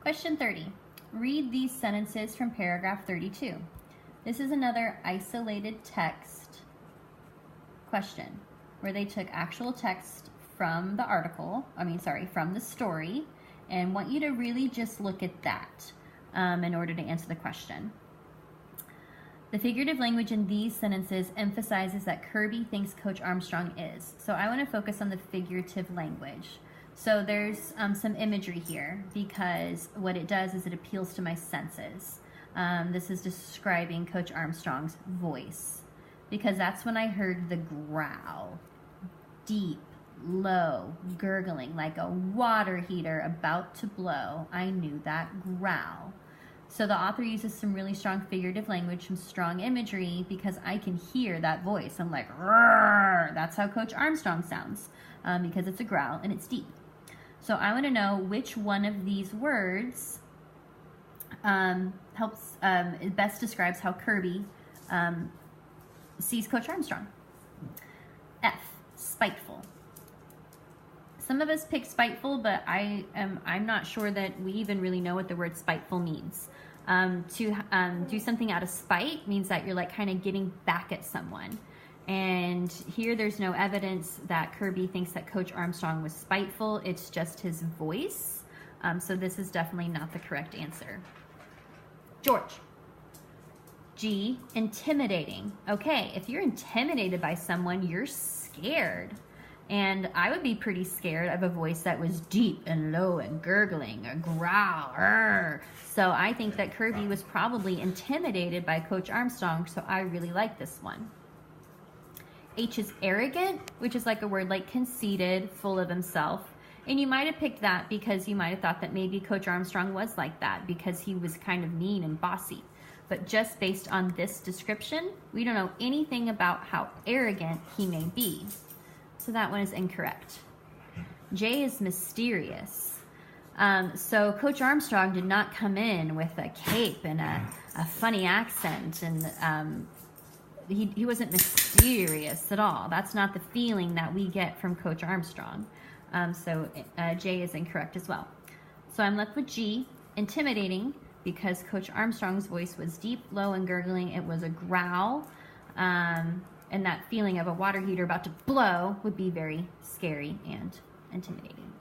Question 30. Read these sentences from paragraph 32. This is another isolated text question where they took actual text from the from the story, and want you to really just look at that in order to answer the question. The figurative language in these sentences emphasizes that Kirby thinks Coach Armstrong is. So I want to focus on the figurative language. So there's some imagery here because what it does is it appeals to my senses. This is describing Coach Armstrong's voice because that's when I heard the growl. Deep, low, gurgling like a water heater about to blow. I knew that growl. So the author uses some really strong figurative language, some strong imagery, because I can hear that voice. I'm like, "Rrr." That's how Coach Armstrong sounds, because it's a growl and it's deep. So I want to know which one of these words best describes how Kirby sees Coach Armstrong. F, spiteful. Some of us pick spiteful, but I'm not sure that we even really know what the word spiteful means. To do something out of spite means that you're like kind of getting back at someone. And here there's no evidence that Kirby thinks that Coach Armstrong was spiteful. It's just his voice. So this is definitely not the correct answer. George. G, intimidating. Okay, if you're intimidated by someone, you're scared. And I would be pretty scared of a voice that was deep and low and gurgling, a growl. So I think that Kirby was probably intimidated by Coach Armstrong, so I really like this one. H is arrogant, which is like a word like conceited, full of himself. And you might have picked that because you might have thought that maybe Coach Armstrong was like that because he was kind of mean and bossy. But just based on this description, we don't know anything about how arrogant he may be. So that one is incorrect. J is mysterious. So Coach Armstrong did not come in with a cape and a funny accent, and he wasn't mysterious at all. That's not the feeling that we get from Coach Armstrong. So J is incorrect as well. So I'm left with G, intimidating, because Coach Armstrong's voice was deep, low, and gurgling. It was a growl. And that feeling of a water heater about to blow would be very scary and intimidating.